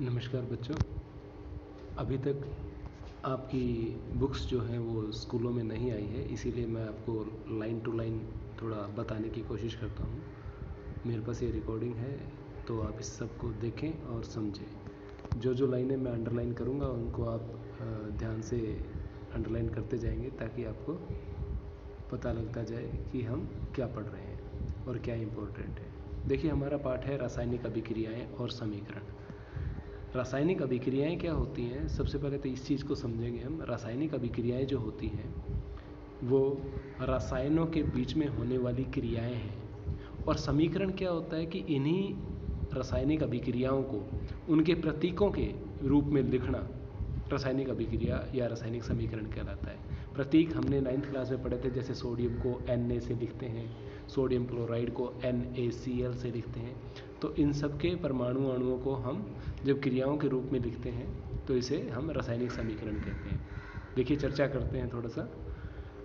नमस्कार बच्चों। अभी तक आपकी बुक्स जो हैं वो स्कूलों में नहीं आई है, इसीलिए मैं आपको लाइन टू लाइन थोड़ा बताने की कोशिश करता हूँ। मेरे पास ये रिकॉर्डिंग है, तो आप इस सब को देखें और समझें। जो जो लाइनें मैं अंडरलाइन करूँगा उनको आप ध्यान से अंडरलाइन करते जाएंगे, ताकि आपको पता लगता जाए कि हम क्या पढ़ रहे हैं और क्या इम्पोर्टेंट है। देखिए, हमारा पाठ है रासायनिक अभिक्रियाएँ और समीकरण। रासायनिक अभिक्रियाएं क्या होती हैं? सबसे पहले तो इस चीज़ को समझेंगे हम। रासायनिक अभिक्रियाएं जो होती हैं वो रसायनों के बीच में होने वाली क्रियाएं हैं। और समीकरण क्या होता है कि इन्हीं रासायनिक अभिक्रियाओं को उनके प्रतीकों के रूप में लिखना रासायनिक अभिक्रिया या रासायनिक समीकरण कहलाता है। प्रतीक हमने 9th क्लास में पढ़े थे, जैसे सोडियम को Na से लिखते हैं, सोडियम क्लोराइड को NaCl से लिखते हैं। तो इन सब के परमाणु अणुओं को हम जब क्रियाओं के रूप में लिखते हैं तो इसे हम रासायनिक समीकरण कहते हैं। देखिए, चर्चा करते हैं थोड़ा सा।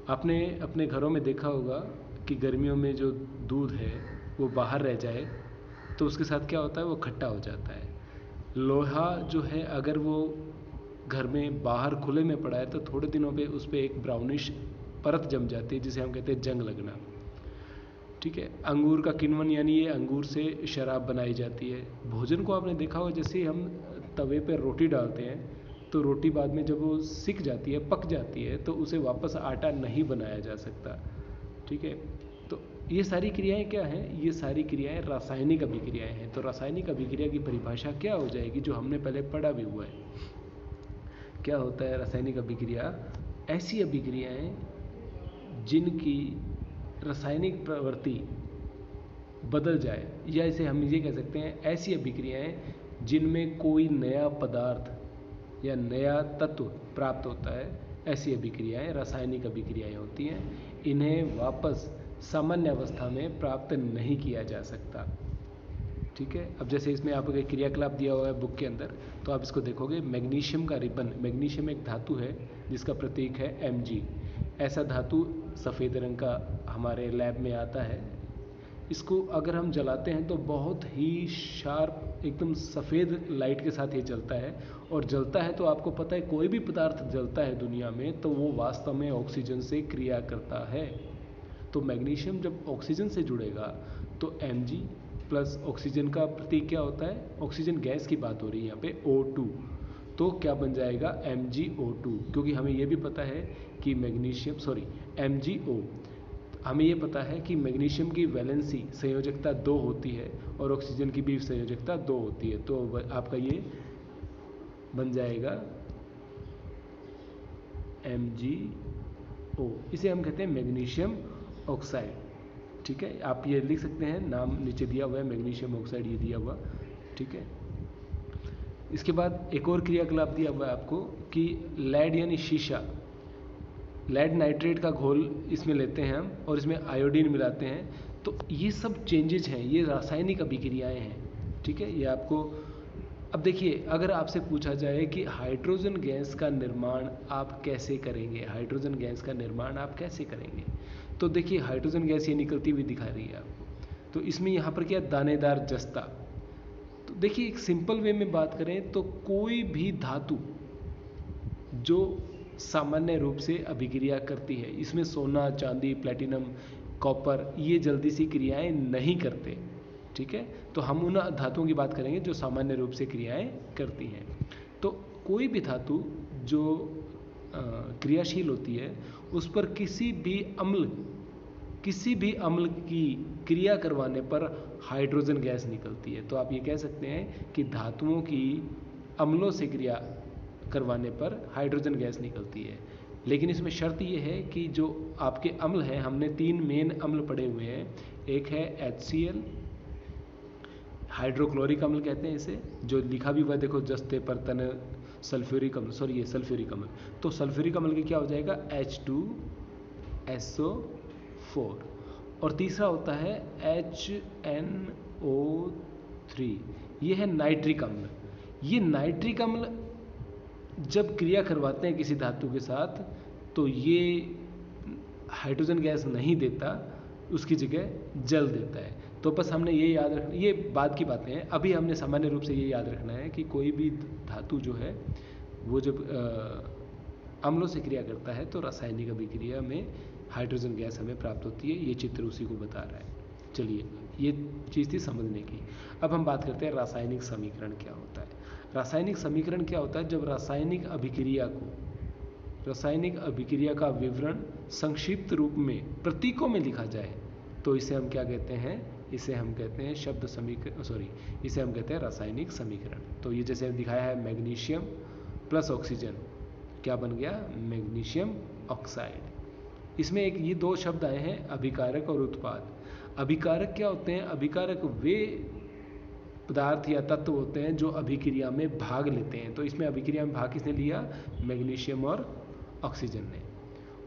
आपने अपने घरों में देखा होगा कि गर्मियों में जो दूध है वो बाहर रह जाए तो उसके साथ क्या होता है, वो खट्टा हो जाता है। लोहा जो है, अगर वो घर में बाहर खुले में पड़ा है तो थोड़े दिनों पे उस पर एक ब्राउनिश परत जम जाती है, जिसे हम कहते हैं जंग लगना। ठीक है। अंगूर का किण्वन, यानी ये अंगूर से शराब बनाई जाती है। भोजन को आपने देखा होगा, जैसे हम तवे पर रोटी डालते हैं तो रोटी बाद में जब वो सिक जाती है, पक जाती है, तो उसे वापस आटा नहीं बनाया जा सकता। ठीक है। तो ये सारी क्रियाएं क्या हैं? ये सारी क्रियाएं रासायनिक अभिक्रियाएं हैं। तो रासायनिक अभिक्रिया की परिभाषा क्या हो जाएगी, जो हमने पहले पढ़ा भी हुआ है। क्या होता है रासायनिक अभिक्रिया? ऐसी अभिक्रियाएं जिनकी रासायनिक प्रवृत्ति बदल जाए, या इसे हम ये कह सकते हैं ऐसी अभिक्रियाएं जिनमें कोई नया पदार्थ या नया तत्व प्राप्त होता है। ऐसी अभिक्रियाएं रासायनिक अभिक्रियाएं होती हैं। इन्हें वापस सामान्य अवस्था में प्राप्त नहीं किया जा सकता। ठीक है। अब जैसे इसमें आपको एक क्रियाकलाप दिया हुआ है बुक के अंदर, तो आप इसको देखोगे। मैग्नीशियम का रिबन, मैग्नीशियम एक धातु है जिसका प्रतीक है Mg। ऐसा धातु सफ़ेद रंग का हमारे लैब में आता है। इसको अगर हम जलाते हैं तो बहुत ही शार्प, एकदम सफ़ेद लाइट के साथ ये जलता है। और जलता है तो आपको पता है, कोई भी पदार्थ जलता है दुनिया में तो वो वास्तव में ऑक्सीजन से क्रिया करता है। तो मैग्नीशियम जब ऑक्सीजन से जुड़ेगा तो Mg प्लस ऑक्सीजन का प्रतीक क्या होता है? ऑक्सीजन गैस की बात हो रही है यहाँ पे, O2। तो क्या बन जाएगा? MgO2। क्योंकि हमें ये भी पता है कि MgO, हमें ये पता है कि मैग्नीशियम की वैलेंसी संयोजकता 2 होती है और ऑक्सीजन की भी संयोजकता 2 होती है। तो आपका ये बन जाएगा MgO। इसे हम कहते हैं मैग्नीशियम ऑक्साइड। ठीक है। आप ये लिख सकते हैं, नाम नीचे दिया हुआ है, मैग्नीशियम ऑक्साइड ये दिया हुआ। ठीक है। इसके बाद एक और क्रियाकलाप दिया हुआ है आपको कि लेड यानी शीशा, लेड नाइट्रेट का घोल इसमें लेते हैं हम और इसमें आयोडीन मिलाते हैं। तो ये सब चेंजेज हैं, ये रासायनिक अभिक्रियाएं हैं। ठीक है। ये आपको, अब देखिए, अगर आपसे पूछा जाए कि हाइड्रोजन गैस का निर्माण आप कैसे करेंगे, हाइड्रोजन गैस का निर्माण आप कैसे करेंगे, तो देखिए हाइड्रोजन गैस ये निकलती हुई दिखा रही है आपको। तो इसमें यहाँ पर क्या, दानेदार जस्ता। तो देखिए, एक सिंपल वे में बात करें तो कोई भी धातु जो सामान्य रूप से अभिक्रिया करती है, इसमें सोना, चांदी, प्लेटिनम, कॉपर, ये जल्दी सी क्रियाएं नहीं करते। ठीक है। तो हम उन धातुओं की बात करेंगे जो सामान्य रूप से क्रियाएं करती हैं। तो कोई भी धातु जो क्रियाशील होती है, उस पर किसी भी अम्ल की क्रिया करवाने पर हाइड्रोजन गैस निकलती है। तो आप ये कह सकते हैं कि धातुओं की अम्लों से क्रिया करवाने पर हाइड्रोजन गैस निकलती है। लेकिन इसमें शर्त ये है कि जो आपके अम्ल हैं, हमने 3 मेन अम्ल पढ़े हुए हैं। एक है HCl, हाइड्रोक्लोरिक अम्ल कहते हैं इसे, जो लिखा भी हुआ है, देखो जस्ते पर तन, सल्फ्यूरिक अम्ल, सॉरी ये सल्फ्यूरिक अम्ल। तो सल्फ्यूरिक अम्ल की क्या हो जाएगा? H2SO4। और तीसरा होता है HNO3, ये है नाइट्रिक अम्ल। ये नाइट्रिक अम्ल जब क्रिया करवाते हैं किसी धातु के साथ तो ये हाइड्रोजन गैस नहीं देता, उसकी जगह जल देता है। तो बस हमने ये याद रखना, ये बाद की बातें हैं। अभी हमने सामान्य रूप से ये याद रखना है कि कोई भी धातु जो है वो जब अम्लों से क्रिया करता है तो रासायनिक अभिक्रिया में हाइड्रोजन गैस हमें प्राप्त होती है। ये चित्र उसी को बता रहा है। चलिए, ये चीज़ थी समझने की। अब हम बात करते हैं रासायनिक समीकरण क्या होता है। रासायनिक समीकरण क्या होता है? जब रासायनिक अभिक्रिया का विवरण संक्षिप्त रूप में प्रतीकों में लिखा जाए तो इसे हम क्या कहते हैं? इसे हम कहते हैं इसे हम कहते हैं रासायनिक समीकरण। तो ये जैसे दिखाया है, मैग्नीशियम प्लस ऑक्सीजन क्या बन गया? Magnesium oxide. इसमें एक ये दो शब्द आए हैं, अभिकारक और उत्पाद। अभिकारक क्या होते हैं? अभिकारक वे पदार्थ या तत्व होते हैं जो अभिक्रिया में भाग लेते हैं। तो इसमें अभिक्रिया में भाग किसने लिया? मैग्नीशियम और ऑक्सीजन ने।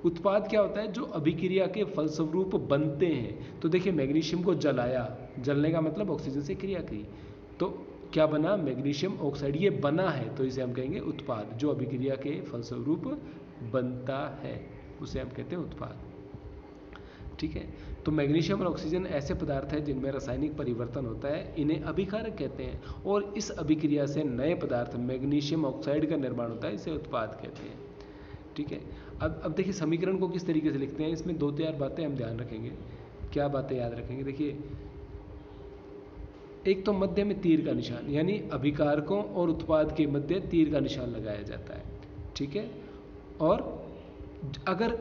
उत्पाद क्या होता है? जो अभिक्रिया के फलस्वरूप बनते हैं। तो देखिए, मैग्नीशियम को जलाया, जलने का मतलब ऑक्सीजन से क्रिया की, तो क्या बना? Magnesium oxide. ये बना है तो इसे हम कहेंगे उत्पाद। जो अभिक्रिया के फलस्वरूप बनता है उसे हम कहते हैं उत्पाद। ठीक है, तो मैग्नीशियम और ऑक्सीजन ऐसे पदार्थ हैं जिनमें रासायनिक परिवर्तन होता है, इन्हें अभिकारक कहते हैं। और इस अभिक्रिया से नए पदार्थ मैग्नीशियम ऑक्साइड का निर्माण होता है, इसे उत्पाद कहते हैं। ठीक है, अब देखिए समीकरण को किस तरीके से लिखते हैं। इसमें 2-4 बातें हम ध्यान रखेंगे। क्या बातें याद रखेंगे? देखिए, एक तो मध्य में तीर का निशान, यानी अभिकारकों और उत्पाद के मध्य तीर का निशान लगाया जाता है। ठीक है, और अगर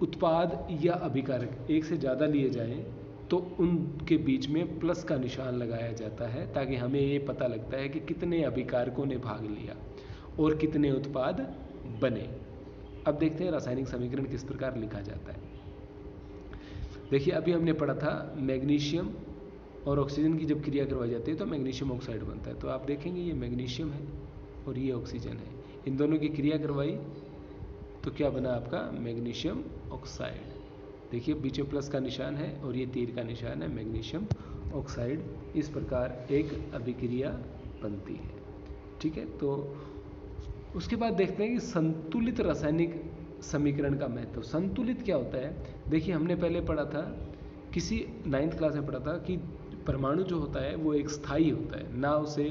उत्पाद या अभिकारक एक से ज़्यादा लिए जाएं तो उनके बीच में प्लस का निशान लगाया जाता है, ताकि हमें ये पता लगता है कि कितने अभिकारकों ने भाग लिया और कितने उत्पाद बने। अब देखते हैं रासायनिक समीकरण किस प्रकार लिखा जाता है। देखिए, अभी हमने पढ़ा था मैग्नीशियम और ऑक्सीजन की जब क्रिया करवाई जाती है तो मैग्नीशियम ऑक्साइड बनता है। तो आप देखेंगे ये मैग्नीशियम है और ये ऑक्सीजन है, इन दोनों की क्रिया करवाई तो क्या बना आपका? Magnesium oxide. देखिए, बीच में प्लस का निशान है और ये तीर का निशान है, मैग्नीशियम ऑक्साइड। इस प्रकार एक अभिक्रिया बनती है। ठीक है, तो उसके बाद देखते हैं कि संतुलित रासायनिक समीकरण का महत्व। संतुलित क्या होता है? देखिए, हमने पहले पढ़ा था, किसी 9th क्लास में पढ़ा था कि परमाणु जो होता है वो एक स्थायी होता है, ना उसे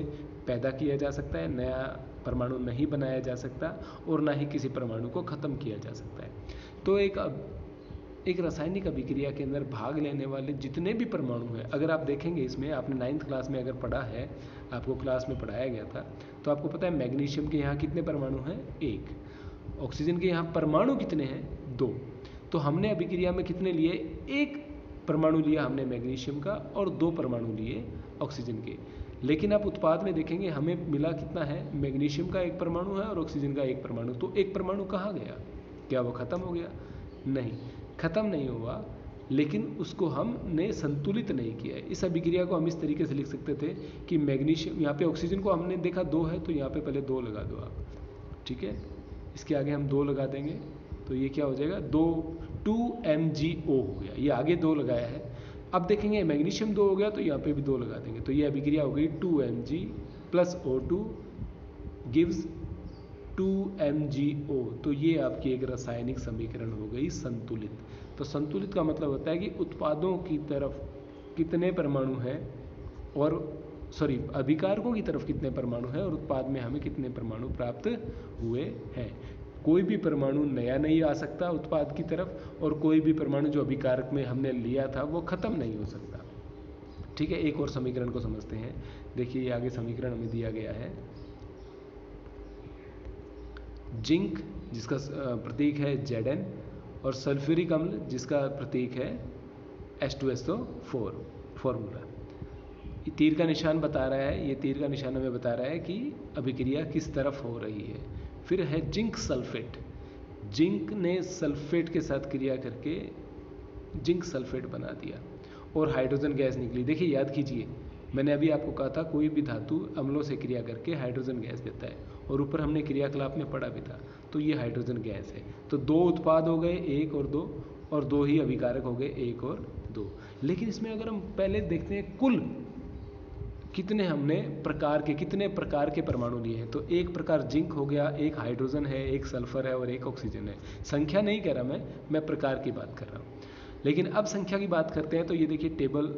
पैदा किया जा सकता है, नया परमाणु नहीं बनाया जा सकता, और ना ही किसी परमाणु को ख़त्म किया जा सकता है। तो एक रासायनिक अभिक्रिया के अंदर भाग लेने वाले जितने भी परमाणु हैं, अगर आप देखेंगे इसमें, आपने 9th क्लास में अगर पढ़ा है, आपको क्लास में पढ़ाया गया था, तो आपको पता है मैग्नीशियम के यहाँ कितने परमाणु हैं? 1। ऑक्सीजन के यहाँ परमाणु कितने हैं? 2। तो हमने अभिक्रिया में कितने लिए? 1 परमाणु लिया हमने मैग्नीशियम का और 2 परमाणु लिए ऑक्सीजन के। लेकिन आप उत्पाद में देखेंगे हमें मिला कितना है? मैग्नीशियम का 1 परमाणु है और ऑक्सीजन का 1 परमाणु। तो 1 परमाणु कहाँ गया? क्या वो खत्म हो गया? नहीं, खत्म नहीं हुआ, लेकिन उसको हमने संतुलित नहीं किया है। इस अभिक्रिया को हम इस तरीके से लिख सकते थे कि मैग्नीशियम, यहाँ पे ऑक्सीजन को हमने देखा 2 है तो यहाँ पे पहले 2 लगा दो आप। ठीक है, इसके आगे हम 2 लगा देंगे तो ये क्या हो जाएगा? 2MgO हो गया। ये आगे 2 लगाया है। अब देखेंगे मैग्नीशियम 2 हो गया तो यहाँ पे भी 2 लगा देंगे, तो ये अभिक्रिया हो गई 2Mg + O2 गिव्स 2MgO। तो ये आपकी एक रासायनिक समीकरण हो गई संतुलित। तो संतुलित का मतलब होता है कि उत्पादों की तरफ कितने परमाणु हैं, और अभिकारकों की तरफ कितने परमाणु हैं, और उत्पाद में हमें कितने परमाणु प्राप्त हुए हैं। कोई भी परमाणु नया नहीं आ सकता उत्पाद की तरफ, और कोई भी परमाणु जो अभिकारक में हमने लिया था वो खत्म नहीं हो सकता। ठीक है, एक और समीकरण को समझते हैं। देखिए, ये आगे समीकरण हमें दिया गया है। जिंक जिसका प्रतीक है Zn, और सल्फ्यूरिक अम्ल जिसका प्रतीक है H2SO4 फॉर्मूला। तीर का निशान बता रहा है, ये तीर का निशान हमें बता रहा है कि अभिक्रिया किस तरफ हो रही है। फिर है जिंक सल्फेट। जिंक ने सल्फेट के साथ क्रिया करके जिंक सल्फेट बना दिया और हाइड्रोजन गैस निकली। देखिए, याद कीजिए, मैंने अभी आपको कहा था कोई भी धातु अम्लों से क्रिया करके हाइड्रोजन गैस देता है, और ऊपर हमने क्रियाकलाप में पढ़ा भी था। तो ये हाइड्रोजन गैस है। तो 2 उत्पाद हो गए, 1 और 2, और 2 ही अभिकारक हो गए, 1 और 2। लेकिन इसमें अगर हम पहले देखते हैं कुल कितने प्रकार के परमाणु लिए हैं, तो एक प्रकार जिंक हो गया, एक हाइड्रोजन है, एक सल्फर है और एक ऑक्सीजन है। संख्या नहीं कह रहा मैं प्रकार की बात कर रहा हूँ। लेकिन अब संख्या की बात करते हैं तो ये देखिए टेबल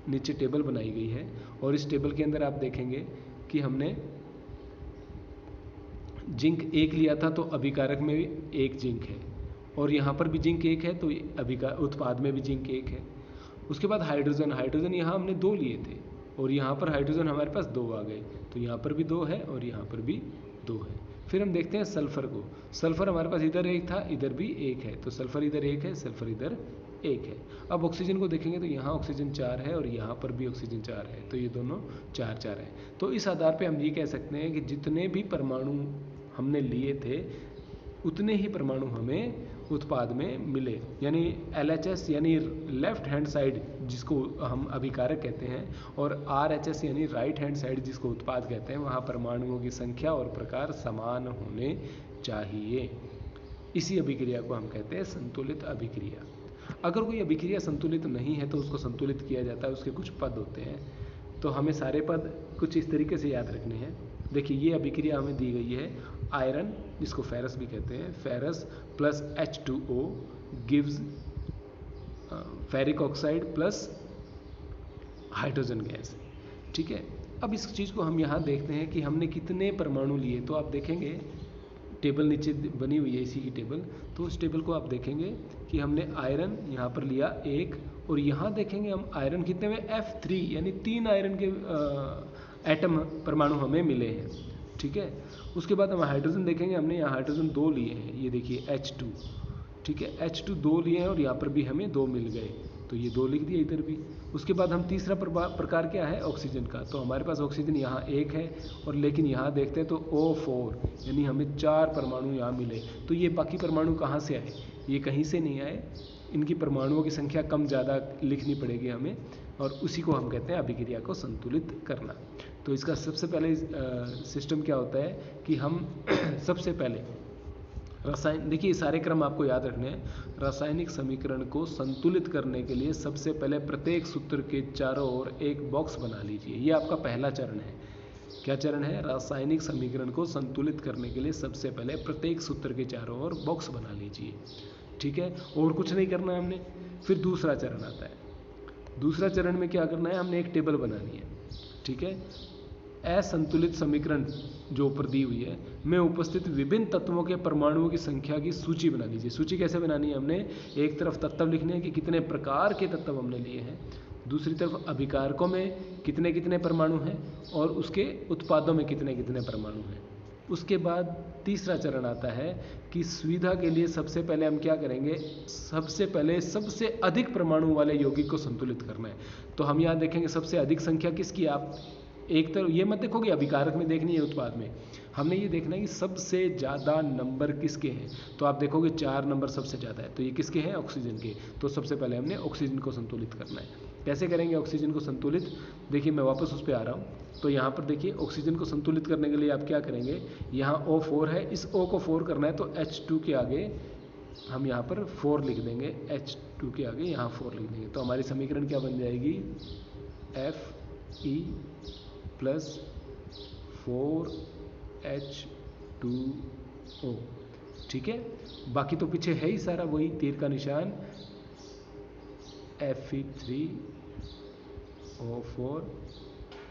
नीचे टेबल बनाई गई है और इस टेबल के अंदर आप देखेंगे कि हमने जिंक 1 लिया था, तो अभिकारक में भी 1 जिंक है, और यहाँ पर भी जिंक 1 है, तो उत्पाद में भी जिंक 1 है। उसके बाद हाइड्रोजन यहाँ हमने 2 लिए थे और यहाँ पर हाइड्रोजन हमारे पास 2 आ गए, तो यहाँ पर भी 2 है और यहाँ पर भी 2 है। फिर हम देखते हैं सल्फर को। सल्फर हमारे पास इधर 1 था, इधर भी 1 है, तो सल्फर इधर 1 है, सल्फर इधर 1 है। अब ऑक्सीजन को देखेंगे तो यहाँ ऑक्सीजन 4 है और यहाँ पर भी ऑक्सीजन 4 है, तो ये दोनों 4-4 है। तो इस आधार पे हम ये कह सकते हैं कि जितने भी परमाणु हमने लिए थे उतने ही परमाणु हमें उत्पाद में मिले, यानी LHS यानी लेफ्ट हैंड साइड जिसको हम अभिकारक कहते हैं, और RHS यानी राइट हैंड साइड जिसको उत्पाद कहते हैं, वहाँ परमाणुओं की संख्या और प्रकार समान होने चाहिए। इसी अभिक्रिया को हम कहते हैं संतुलित अभिक्रिया। अगर कोई अभिक्रिया संतुलित नहीं है तो उसको संतुलित किया जाता है, उसके कुछ पद होते हैं, तो हमें सारे पद कुछ इस तरीके से याद रखने हैं। देखिए ये अभिक्रिया हमें दी गई है, आयरन जिसको फेरस भी कहते हैं, ferrous plus H2O gives ferric oxide plus hydrogen gas. ठीक है, अब इस चीज़ को हम यहाँ देखते हैं कि हमने कितने परमाणु लिए। तो आप देखेंगे टेबल नीचे बनी हुई है इसी की टेबल, तो उस टेबल को आप देखेंगे कि हमने आयरन यहाँ पर लिया 1, और यहाँ देखेंगे हम आयरन कितने में F3 यानी 3 आयरन के एटम परमाणु हमें मिले हैं। ठीक है, उसके बाद हम हाइड्रोजन देखेंगे, हमने यहाँ हाइड्रोजन 2 लिए हैं, ये देखिए H2। ठीक है, H2 2 लिए हैं और यहाँ पर भी हमें 2 मिल गए, तो ये 2 लिख दिया इधर भी। उसके बाद हम तीसरा प्रकार क्या है, ऑक्सीजन का, तो हमारे पास ऑक्सीजन यहाँ 1 है, और लेकिन यहाँ देखते हैं तो O4 यानी हमें 4 परमाणु यहाँ मिले। तो ये बाकी परमाणु कहाँ से आए, ये कहीं से नहीं आए, इनकी परमाणुओं की संख्या कम ज़्यादा लिखनी पड़ेगी हमें, और उसी को हम कहते हैं अभिक्रिया को संतुलित करना। तो इसका सबसे पहले सिस्टम क्या होता है कि हम सबसे पहले देखिए सारे क्रम आपको याद रखने हैं। रासायनिक समीकरण को संतुलित करने के लिए सबसे पहले प्रत्येक सूत्र के चारों ओर एक बॉक्स बना लीजिए, ये आपका पहला चरण है। क्या चरण है, रासायनिक समीकरण को संतुलित करने के लिए सबसे पहले प्रत्येक सूत्र के चारों ओर बॉक्स बना लीजिए। ठीक है, और कुछ नहीं करना है हमने। फिर दूसरा चरण आता है, दूसरा चरण में क्या करना है, हमने एक टेबल बनानी है। ठीक है, असंतुलित समीकरण जो ऊपर दी हुई है में उपस्थित विभिन्न तत्वों के परमाणुओं की संख्या की सूची बना लीजिए। सूची कैसे बनानी है, हमने एक तरफ तत्व लिखने हैं कि कितने प्रकार के तत्व हमने लिए हैं, दूसरी तरफ अभिकारकों में कितने कितने परमाणु हैं और उसके उत्पादों में कितने कितने परमाणु हैं। उसके बाद तीसरा चरण आता है कि सुविधा के लिए सबसे पहले हम क्या करेंगे, सबसे पहले सबसे अधिक परमाणु वाले यौगिक को संतुलित करना है। तो हम यहाँ देखेंगे सबसे अधिक संख्या किसकी, आप एक तरफ ये मत देखोगे अभिकारक में देखनी है, उत्पाद में हमने ये देखना है कि सबसे ज़्यादा नंबर किसके हैं। तो आप देखोगे 4 नंबर सबसे ज़्यादा है, तो ये किसके हैं, ऑक्सीजन के। तो सबसे पहले हमने ऑक्सीजन को संतुलित करना है। कैसे करेंगे ऑक्सीजन को संतुलित, देखिए मैं वापस उस पर आ रहा हूँ। तो यहाँ पर देखिए ऑक्सीजन को संतुलित करने के लिए आप क्या करेंगे, यहाँ O4 है, इस O को 4 करना है, तो H2 के आगे हम यहाँ पर 4 लिख देंगे, H2 के आगे यहाँ 4 लिख देंगे। तो हमारी समीकरण क्या बन जाएगी, Fe प्लस 4H2O। ठीक है, बाकी तो पीछे है ही सारा वही तीर का निशान, Fe3O4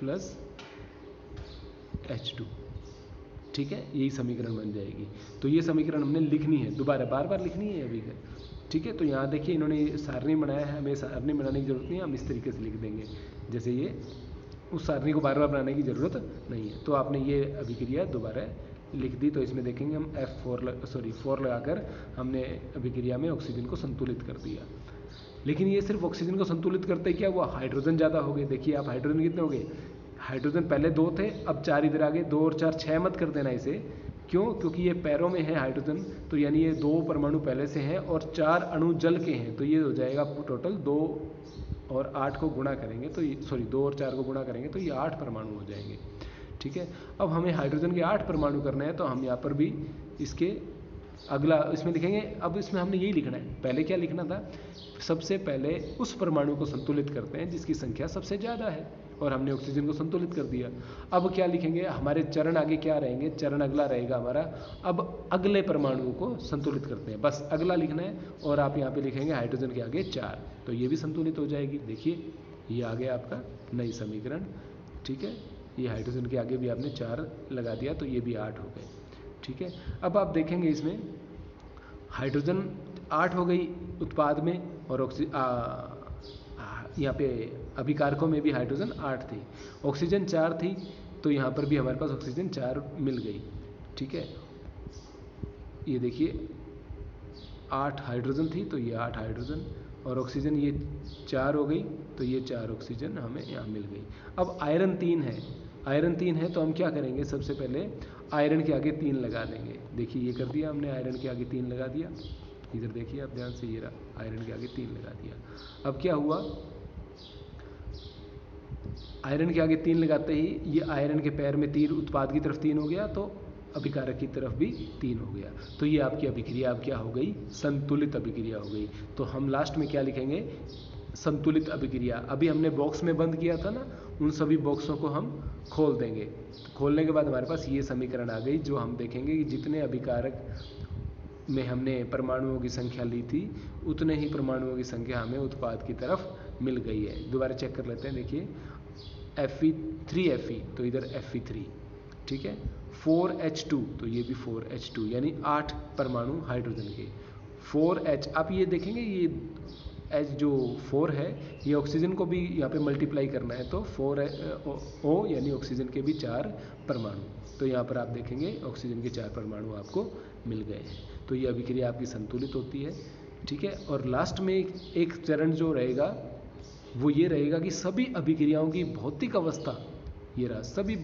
प्लस H2। ठीक है, यही समीकरण बन जाएगी। तो ये समीकरण हमने लिखनी है, दोबारा बार बार लिखनी है अभी का। ठीक है, तो यहाँ देखिए इन्होंने सारणी बनाया है, हमें सारणी बनाने की जरूरत नहीं है, हम इस तरीके से लिख देंगे जैसे ये, उस सारणी को बार बार बनाने की ज़रूरत नहीं है। तो आपने ये अभिक्रिया दोबारा लिख दी, तो इसमें देखेंगे हम फोर लगाकर हमने अभिक्रिया में ऑक्सीजन को संतुलित कर दिया। लेकिन ये सिर्फ ऑक्सीजन को संतुलित करते ही क्या हुआ, हाइड्रोजन ज़्यादा हो गए। देखिए आप हाइड्रोजन कितने हो गए, हाइड्रोजन पहले 2 थे, अब 4 इधर आ गए, 2 और 4 6 मत कर देना इसे, क्यों, क्योंकि ये पैरों में है हाइड्रोजन, तो यानी ये 2 परमाणु पहले से हैं और 4 अणु जल के हैं, तो ये हो जाएगा टोटल 2 और 8 को गुणा करेंगे तो 2 और 4 को गुणा करेंगे तो ये 8 परमाणु हो जाएंगे। ठीक है, अब हमें हाइड्रोजन के 8 परमाणु करने हैं, तो हम यहाँ पर भी इसके अगला इसमें लिखेंगे। अब इसमें हमने यही लिखना है, पहले क्या लिखना था, सबसे पहले उस परमाणु को संतुलित करते हैं जिसकी संख्या सबसे ज़्यादा है, और हमने ऑक्सीजन को संतुलित कर दिया। अब क्या लिखेंगे, हमारे चरण आगे क्या रहेंगे, चरण अगला रहेगा हमारा, अब अगले परमाणुओं को संतुलित करते हैं, बस अगला लिखना है। और आप यहाँ पे लिखेंगे हाइड्रोजन के आगे 4, तो ये भी संतुलित हो जाएगी। देखिए ये आ गया आपका नई समीकरण, ठीक है। ये हाइड्रोजन के आगे भी आपने 4 लगा दिया तो ये भी 8 हो गए, ठीक है। अब आप देखेंगे इसमें हाइड्रोजन 8 हो गई उत्पाद में, और यहाँ पे अभिकारकों में भी हाइड्रोजन 8 थी, ऑक्सीजन 4 थी, तो यहाँ पर भी हमारे पास ऑक्सीजन 4 मिल गई, ठीक है। ये देखिए 8 हाइड्रोजन थी तो ये 8 हाइड्रोजन, और ऑक्सीजन ये 4 हो गई तो ये 4 ऑक्सीजन हमें यहाँ मिल गई। अब आयरन 3 है, आयरन 3 है तो हम क्या करेंगे, सबसे पहले आयरन के आगे 3 लगा देंगे। देखिए ये कर दिया हमने, आयरन के आगे 3 लगा दिया, इधर देखिए आप ध्यान से, ये रहा आयरन के आगे 3 लगा दिया। अब क्या हुआ, आयरन के आगे 3 लगाते ही ये आयरन के पैर में तीर उत्पाद की तरफ 3 हो गया, तो अभिकारक की तरफ भी 3 हो गया, तो ये आपकी अभिक्रिया अब क्या हो गई, संतुलित अभिक्रिया हो गई। तो हम लास्ट में क्या लिखेंगे, संतुलित अभिक्रिया। अभी हमने बॉक्स में बंद किया था ना, उन सभी बॉक्सों को हम खोल देंगे। खोलने के बाद हमारे पास ये समीकरण आ गई, जो हम देखेंगे कि जितने अभिकारक में हमने परमाणुओं की संख्या ली थी, उतने ही परमाणुओं की संख्या हमें उत्पाद की तरफ मिल गई है। दोबारा चेक कर लेते हैं, देखिए Fe3Fe तो इधर Fe3, ठीक है। 4H2 तो ये भी 4H2, यानी 8 परमाणु हाइड्रोजन के। 4H, आप ये देखेंगे ये H जो 4 है, ये ऑक्सीजन को भी यहाँ पे मल्टीप्लाई करना है, तो 4O यानी ऑक्सीजन के भी 4 परमाणु, तो यहाँ पर आप देखेंगे ऑक्सीजन के 4 परमाणु आपको मिल गए हैं। तो ये अभिक्रिया आपकी संतुलित होती है, ठीक है। और लास्ट में एक चरण जो रहेगा वो ये रहेगा कि सभी अभिक्रियाओं की भौतिक अवस्था, ये रहा सभी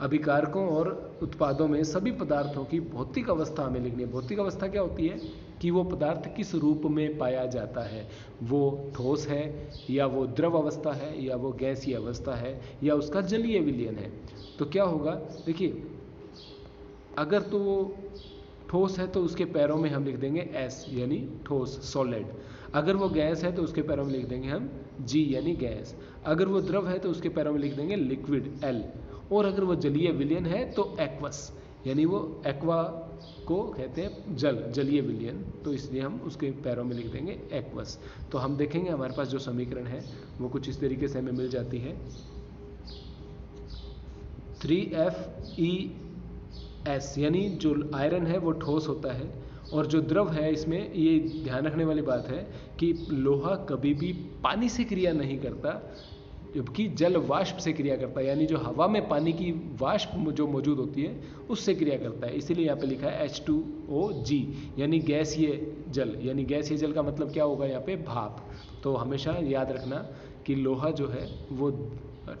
अभिकारकों और उत्पादों में सभी पदार्थों की भौतिक अवस्था हमें लिखनी है। भौतिक अवस्था क्या होती है कि वो पदार्थ किस रूप में पाया जाता है, वो ठोस है या वो द्रव अवस्था है या वो गैसीय अवस्था है या उसका जलीय विलयन है। तो क्या होगा, देखिए अगर तो वो ठोस है तो उसके पैरों में हम लिख देंगे S यानी ठोस, सॉलिड। अगर वो गैस है तो उसके पैरों में लिख देंगे हम G यानी गैस। अगर वो द्रव है तो उसके पैरों में लिख देंगे लिक्विड, L। और अगर वो जलीय विलयन है तो एक्वस, यानी वो एक्वा को कहते हैं जल, जलीय विलयन, तो इसलिए हम उसके पैरों में लिख देंगे एक्वस। तो हम देखेंगे हमारे पास जो समीकरण है वो कुछ इस तरीके से हमें मिल जाती है, 3FeS, यानी जो आयरन है वो ठोस होता है, और जो द्रव है इसमें ये ध्यान रखने वाली बात है कि लोहा कभी भी पानी से क्रिया नहीं करता, जबकि जल वाष्प से क्रिया करता है, यानी जो हवा में पानी की वाष्प जो मौजूद होती है उससे क्रिया करता है। इसीलिए यहाँ पे लिखा है H2OG, यानी गैसीय जल। यानी गैसीय जल का मतलब क्या होगा, यहाँ पे भाप। तो हमेशा याद रखना कि लोहा जो है वो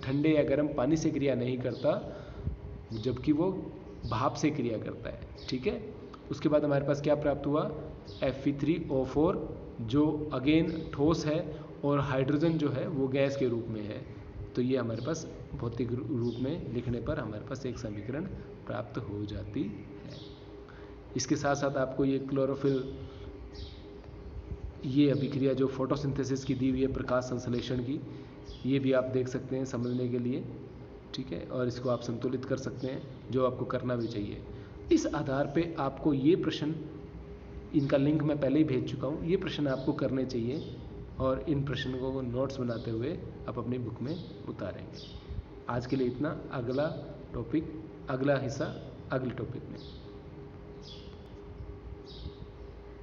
ठंडे या गर्म पानी से क्रिया नहीं करता, जबकि वो भाप से क्रिया करता है, ठीक है। उसके बाद हमारे पास क्या प्राप्त हुआ, Fe3O4 जो अगेन ठोस है, और हाइड्रोजन जो है वो गैस के रूप में है। तो ये हमारे पास भौतिक रूप में लिखने पर हमारे पास एक समीकरण प्राप्त हो जाती है। इसके साथ साथ आपको ये क्लोरोफिल, ये अभिक्रिया जो फोटोसिंथेसिस की दी हुई है प्रकाश संश्लेषण की, ये भी आप देख सकते हैं समझने के लिए, ठीक है। और इसको आप संतुलित कर सकते हैं, जो आपको करना भी चाहिए। इस आधार पे आपको ये प्रश्न, इनका लिंक मैं पहले ही भेज चुका हूँ, ये प्रश्न आपको करने चाहिए, और इन प्रश्नों को नोट्स बनाते हुए आप अपनी बुक में उतारेंगे। आज के लिए इतना, अगला हिस्सा अगले टॉपिक में।